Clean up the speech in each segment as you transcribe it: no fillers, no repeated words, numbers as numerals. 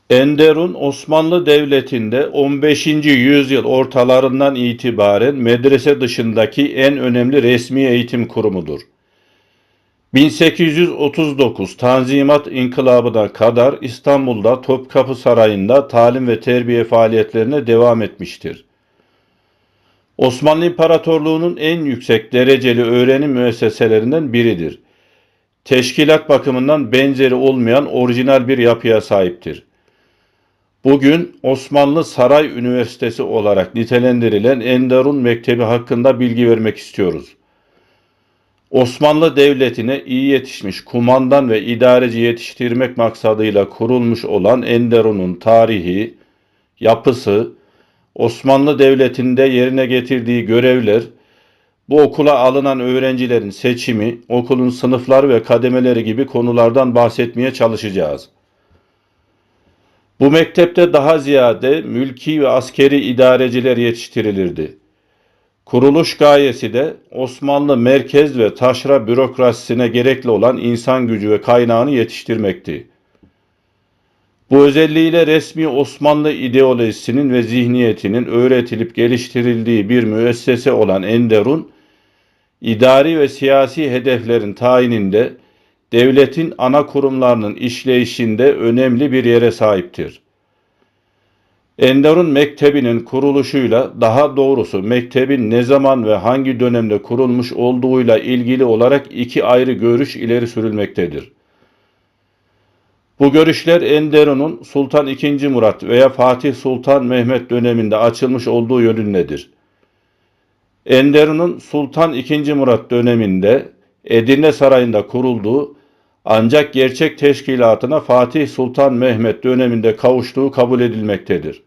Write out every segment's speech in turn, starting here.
Enderun Osmanlı Devleti'nde 15. yüzyıl ortalarından itibaren medrese dışındaki en önemli resmi eğitim kurumudur. 1839 Tanzimat İnkılabı'na kadar İstanbul'da Topkapı Sarayı'nda talim ve terbiye faaliyetlerine devam etmiştir. Osmanlı İmparatorluğu'nun en yüksek dereceli öğrenim müesseselerinden biridir. Teşkilat bakımından benzeri olmayan orijinal bir yapıya sahiptir. Bugün Osmanlı Saray Üniversitesi olarak nitelendirilen Enderun Mektebi hakkında bilgi vermek istiyoruz. Osmanlı Devleti'ne iyi yetişmiş kumandan ve idareci yetiştirmek maksadıyla kurulmuş olan Enderun'un tarihi, yapısı, Osmanlı Devleti'nde yerine getirdiği görevler, bu okula alınan öğrencilerin seçimi, okulun sınıfları ve kademeleri gibi konulardan bahsetmeye çalışacağız. Bu mektepte daha ziyade mülki ve askeri idareciler yetiştirilirdi. Kuruluş gayesi de Osmanlı merkez ve taşra bürokrasisine gerekli olan insan gücü ve kaynağını yetiştirmekti. Bu özelliğiyle resmi Osmanlı ideolojisinin ve zihniyetinin öğretilip geliştirildiği bir müessese olan Enderun, idari ve siyasi hedeflerin tayininde devletin ana kurumlarının işleyişinde önemli bir yere sahiptir. Enderun Mektebi'nin kuruluşuyla, daha doğrusu mektebin ne zaman ve hangi dönemde kurulmuş olduğuyla ilgili olarak iki ayrı görüş ileri sürülmektedir. Bu görüşler Enderun'un Sultan II. Murat veya Fatih Sultan Mehmet döneminde açılmış olduğu yönündedir. Enderun'un Sultan II. Murat döneminde Edirne Sarayı'nda kurulduğu ancak gerçek teşkilatına Fatih Sultan Mehmet döneminde kavuştuğu kabul edilmektedir.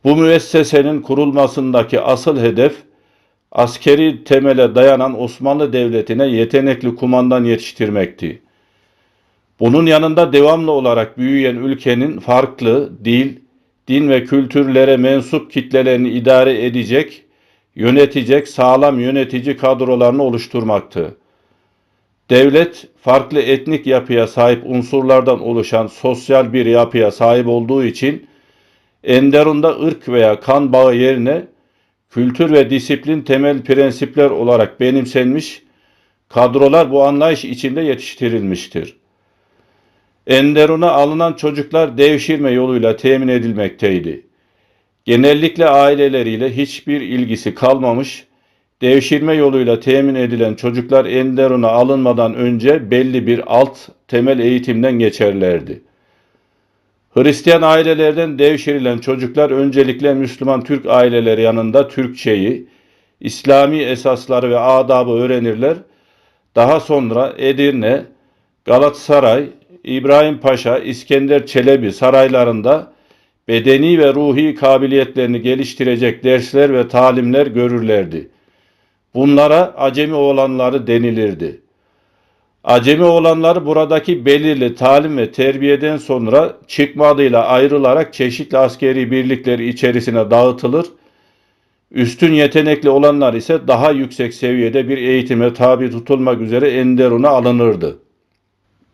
Bu müessesenin kurulmasındaki asıl hedef, askeri temele dayanan Osmanlı Devleti'ne yetenekli kumandan yetiştirmekti. Bunun yanında devamlı olarak büyüyen ülkenin farklı dil, din ve kültürlere mensup kitlelerini idare edecek, yönetecek sağlam yönetici kadrolarını oluşturmaktı. Devlet, farklı etnik yapıya sahip unsurlardan oluşan sosyal bir yapıya sahip olduğu için Enderun'da ırk veya kan bağı yerine kültür ve disiplin temel prensipler olarak benimsenmiş, kadrolar bu anlayış içinde yetiştirilmiştir. Enderun'a alınan çocuklar devşirme yoluyla temin edilmekteydi. Genellikle aileleriyle hiçbir ilgisi kalmamış, devşirme yoluyla temin edilen çocuklar Enderun'a alınmadan önce belli bir alt temel eğitimden geçerlerdi. Hristiyan ailelerden devşirilen çocuklar öncelikle Müslüman Türk aileleri yanında Türkçeyi, İslami esasları ve adabı öğrenirler. Daha sonra Edirne, Galatasaray, İbrahim Paşa, İskender Çelebi saraylarında bedeni ve ruhi kabiliyetlerini geliştirecek dersler ve talimler görürlerdi. Bunlara acemi oğlanları denilirdi. Acemi olanlar buradaki belirli talim ve terbiyeden sonra çıkma adıyla ayrılarak çeşitli askeri birlikler içerisine dağıtılır. Üstün yetenekli olanlar ise daha yüksek seviyede bir eğitime tabi tutulmak üzere Enderun'a alınırdı.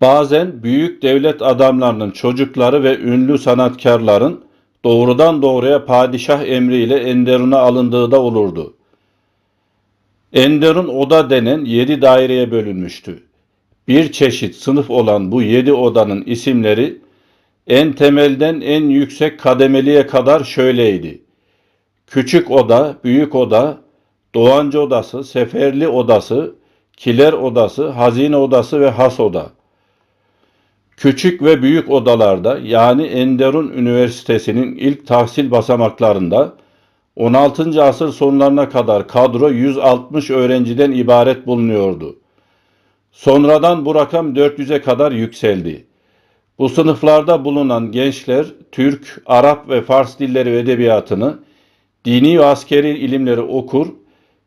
Bazen büyük devlet adamlarının çocukları ve ünlü sanatkarların doğrudan doğruya padişah emriyle Enderun'a alındığı da olurdu. Enderun oda denen 7 daireye bölünmüştü. Bir çeşit sınıf olan bu 7 odanın isimleri en temelden en yüksek kademeliye kadar şöyleydi: Küçük oda, büyük oda, doğancı odası, seferli odası, kiler odası, hazine odası ve has oda. Küçük ve büyük odalarda, yani Enderun Üniversitesi'nin ilk tahsil basamaklarında 16. asır sonlarına kadar kadro 160 öğrenciden ibaret bulunuyordu. Sonradan bu rakam 400'e kadar yükseldi. Bu sınıflarda bulunan gençler Türk, Arap ve Fars dilleri ve edebiyatını, dini ve askeri ilimleri okur,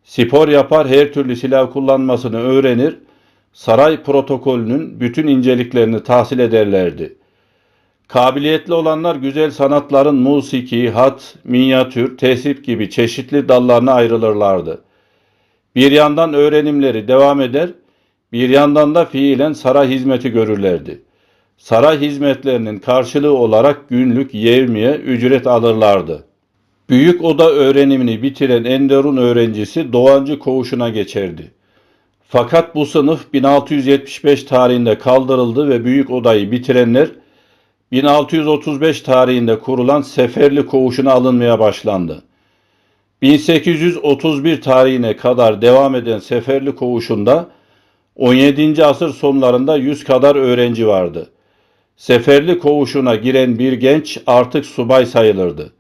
spor yapar, her türlü silah kullanmasını öğrenir, saray protokolünün bütün inceliklerini tahsil ederlerdi. Kabiliyetli olanlar güzel sanatların musiki, hat, minyatür, tesip gibi çeşitli dallarına ayrılırlardı. Bir yandan öğrenimleri devam eder, bir yandan da fiilen saray hizmeti görürlerdi. saray hizmetlerinin karşılığı olarak günlük yevmiye ücret alırlardı. Büyük oda öğrenimini bitiren Enderun öğrencisi Doğancı koğuşuna geçerdi. Fakat bu sınıf 1675 tarihinde kaldırıldı ve büyük odayı bitirenler 1635 tarihinde kurulan Seferli koğuşuna alınmaya başlandı. 1831 tarihine kadar devam eden Seferli koğuşunda 17. asır sonlarında 100 kadar öğrenci vardı. Seferli koğuşuna giren bir genç artık subay sayılırdı.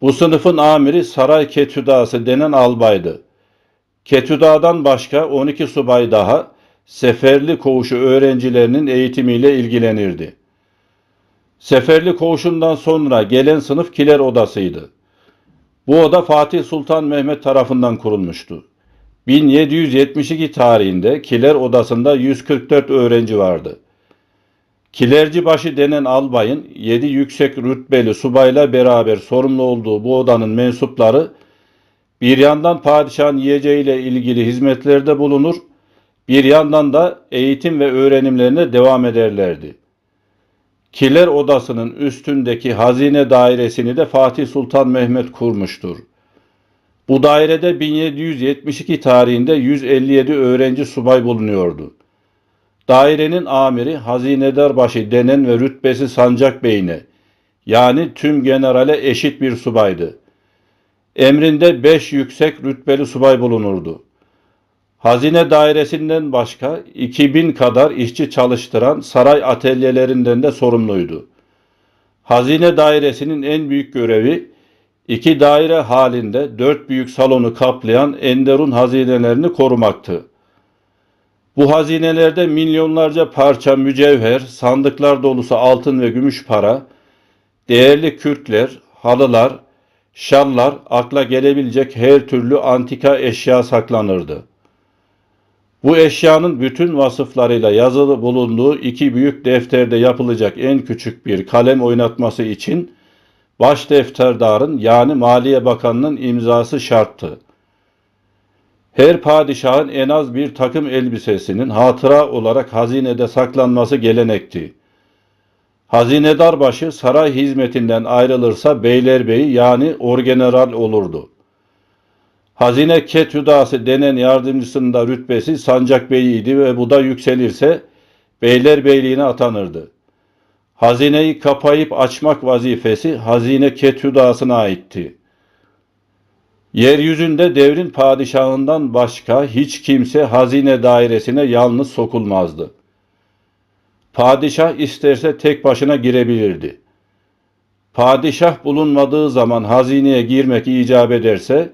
Bu sınıfın amiri saray ketüdası denen albaydı. Ketüdadan başka 12 subay daha Seferli koğuşu öğrencilerinin eğitimiyle ilgilenirdi. Seferli koğuşundan sonra gelen sınıf kiler odasıydı. Bu oda Fatih Sultan Mehmet tarafından kurulmuştu. 1772 tarihinde kiler odasında 144 öğrenci vardı. Kilercibaşı denen albayın 7 yüksek rütbeli subayla beraber sorumlu olduğu bu odanın mensupları bir yandan padişahın yiyeceğiyle ilgili hizmetlerde bulunur, bir yandan da eğitim ve öğrenimlerine devam ederlerdi. Kiler odasının üstündeki hazine dairesini de Fatih Sultan Mehmet kurmuştur. Bu dairede 1772 tarihinde 157 öğrenci subay bulunuyordu. Dairenin amiri hazinedarbaşı denen ve rütbesi sancak beyine, yani tüm generale eşit bir subaydı. Emrinde 5 yüksek rütbeli subay bulunurdu. Hazine dairesinden başka 2000 kadar işçi çalıştıran saray atölyelerinden de sorumluydu. Hazine dairesinin en büyük görevi 2 daire halinde 4 büyük salonu kaplayan Enderun hazinelerini korumaktı. Bu hazinelerde milyonlarca parça mücevher, sandıklar dolusu altın ve gümüş para, değerli kürkler, halılar, şallar, akla gelebilecek her türlü antika eşya saklanırdı. Bu eşyanın bütün vasıflarıyla yazılı bulunduğu 2 büyük defterde yapılacak en küçük bir kalem oynatması için baş defterdarın yani Maliye Bakanı'nın imzası şarttı. Her padişahın en az bir takım elbisesinin hatıra olarak hazinede saklanması gelenekti. Hazinedarbaşı saray hizmetinden ayrılırsa beylerbeyi yani orgeneral olurdu. Hazine ketüdası denen yardımcısının da rütbesi sancak beyiydi ve bu da yükselirse beylerbeyliğine atanırdı. Hazineyi kapayıp açmak vazifesi hazine ketüdasına aitti. Yeryüzünde devrin padişahından başka hiç kimse hazine dairesine yalnız sokulmazdı. Padişah isterse tek başına girebilirdi. Padişah bulunmadığı zaman hazineye girmek icap ederse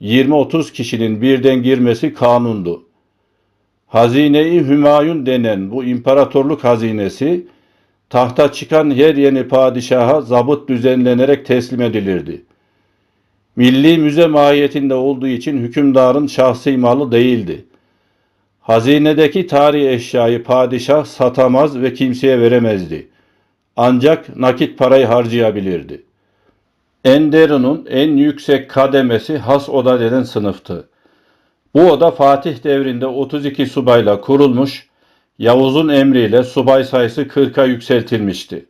20-30 kişinin birden girmesi kanundu. Hazine-i Hümayun denen bu imparatorluk hazinesi tahta çıkan her yeni padişaha zabıt düzenlenerek teslim edilirdi. Milli müze mahiyetinde olduğu için hükümdarın şahsi malı değildi. Hazinedeki tarihi eşyayı padişah satamaz ve kimseye veremezdi. Ancak nakit parayı harcayabilirdi. Enderun'un en yüksek kademesi has oda denen sınıftı. Bu oda Fatih devrinde 32 subayla kurulmuş, Yavuz'un emriyle subay sayısı 40'a yükseltilmişti.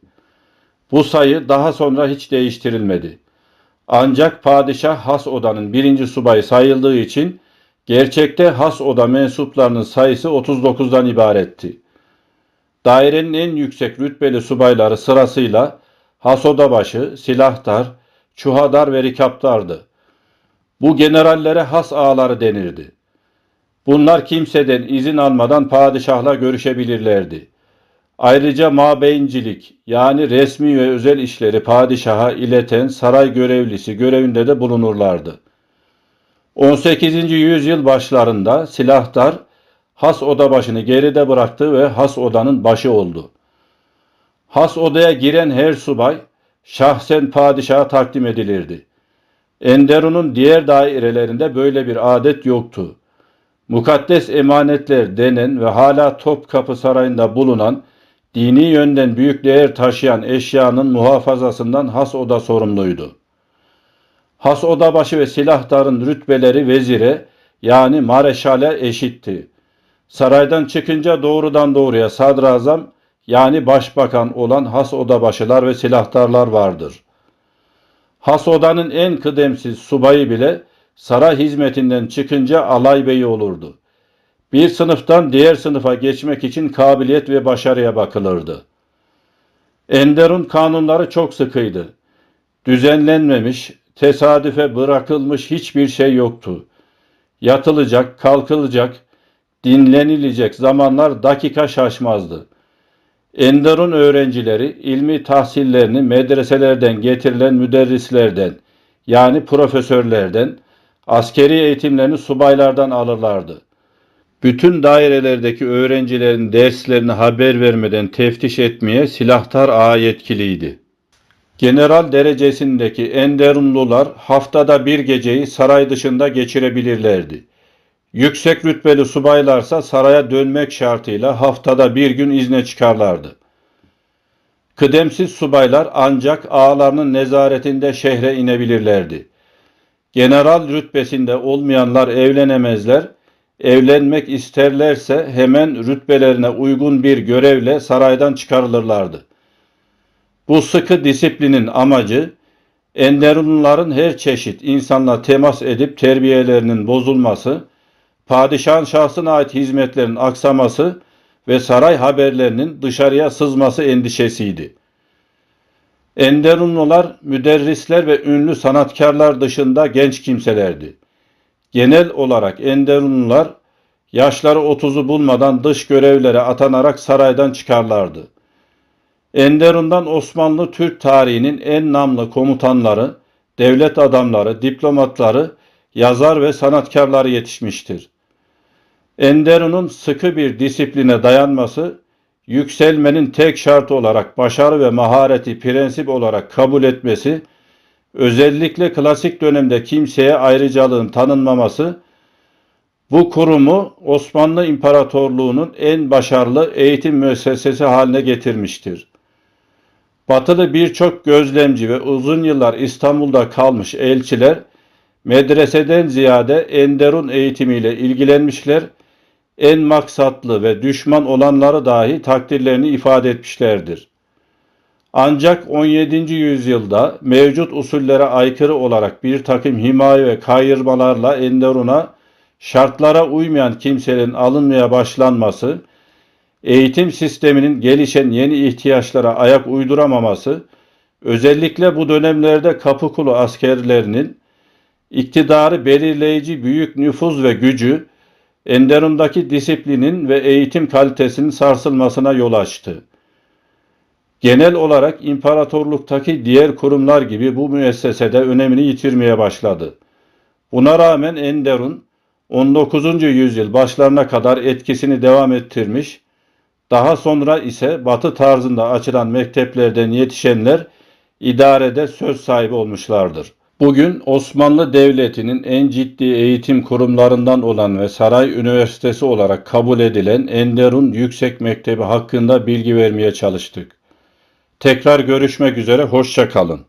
Bu sayı daha sonra hiç değiştirilmedi. Ancak padişah has odanın 1. subayı sayıldığı için gerçekte has oda mensuplarının sayısı 39'dan ibaretti. Dairenin en yüksek rütbeli subayları sırasıyla has odabaşı, silahtar, çuhadar ve rikaptardı. Bu generallere has ağaları denirdi. Bunlar kimseden izin almadan padişahla görüşebilirlerdi. Ayrıca mabeyincilik yani resmi ve özel işleri padişaha ileten saray görevlisi görevinde de bulunurlardı. 18. yüzyıl başlarında silahtar has odabaşını geride bıraktı ve has odanın başı oldu. Has odaya giren her subay şahsen padişaha takdim edilirdi. Enderun'un diğer dairelerinde böyle bir adet yoktu. Mukaddes emanetler denen ve hala Topkapı Sarayı'nda bulunan dini yönden büyük değer taşıyan eşyanın muhafazasından has oda sorumluydu. Has odabaşı ve silahtarın rütbeleri vezire yani mareşale eşitti. Saraydan çıkınca doğrudan doğruya sadrazam yani başbakan olan has odabaşılar ve silahtarlar vardır. Has odanın en kıdemsiz subayı bile saray hizmetinden çıkınca alaybeyi olurdu. Bir sınıftan diğer sınıfa geçmek için kabiliyet ve başarıya bakılırdı. Enderun kanunları çok sıkıydı. Düzenlenmemiş, tesadüfe bırakılmış hiçbir şey yoktu. Yatılacak, kalkılacak, dinlenilecek zamanlar dakika şaşmazdı. Enderun öğrencileri ilmi tahsillerini medreselerden getirilen müderrislerden, yani profesörlerden, askeri eğitimlerini subaylardan alırlardı. Bütün dairelerdeki öğrencilerin derslerini haber vermeden teftiş etmeye silahtar ağa yetkiliydi. General derecesindeki Enderunlular haftada bir geceyi saray dışında geçirebilirlerdi. Yüksek rütbeli subaylarsa saraya dönmek şartıyla haftada bir gün izne çıkarlardı. Kıdemsiz subaylar ancak ağalarının nezaretinde şehre inebilirlerdi. General rütbesinde olmayanlar evlenemezler, evlenmek isterlerse hemen rütbelerine uygun bir görevle saraydan çıkarılırlardı. Bu sıkı disiplinin amacı, Enderunluların her çeşit insanla temas edip terbiyelerinin bozulması, padişahın şahsına ait hizmetlerin aksaması ve saray haberlerinin dışarıya sızması endişesiydi. Enderunlular, müderrisler ve ünlü sanatkarlar dışında genç kimselerdi. Genel olarak Enderunlular, yaşları 30'u bulmadan dış görevlere atanarak saraydan çıkarlardı. Enderun'dan Osmanlı Türk tarihinin en namlı komutanları, devlet adamları, diplomatları, yazar ve sanatkarları yetişmiştir. Enderun'un sıkı bir disipline dayanması, yükselmenin tek şartı olarak başarı ve mahareti prensip olarak kabul etmesi, özellikle klasik dönemde kimseye ayrıcalığın tanınmaması, bu kurumu Osmanlı İmparatorluğu'nun en başarılı eğitim müessesesi haline getirmiştir. Batılı birçok gözlemci ve uzun yıllar İstanbul'da kalmış elçiler, medreseden ziyade Enderun eğitimiyle ilgilenmişler, en maksatlı ve düşman olanları dahi takdirlerini ifade etmişlerdir. Ancak 17. yüzyılda mevcut usullere aykırı olarak bir takım himaye ve kayırmalarla Enderun'a şartlara uymayan kimselerin alınmaya başlanması, eğitim sisteminin gelişen yeni ihtiyaçlara ayak uyduramaması, özellikle bu dönemlerde Kapıkulu askerlerinin iktidarı belirleyici büyük nüfuz ve gücü, Enderun'daki disiplinin ve eğitim kalitesinin sarsılmasına yol açtı. Genel olarak imparatorluktaki diğer kurumlar gibi bu müessesede önemini yitirmeye başladı. Buna rağmen Enderun, 19. yüzyıl başlarına kadar etkisini devam ettirmiş, daha sonra ise Batı tarzında açılan mekteplerden yetişenler idarede söz sahibi olmuşlardır. Bugün Osmanlı Devleti'nin en ciddi eğitim kurumlarından olan ve Saray Üniversitesi olarak kabul edilen Enderun Yüksek Mektebi hakkında bilgi vermeye çalıştık. Tekrar görüşmek üzere, hoşça kalın.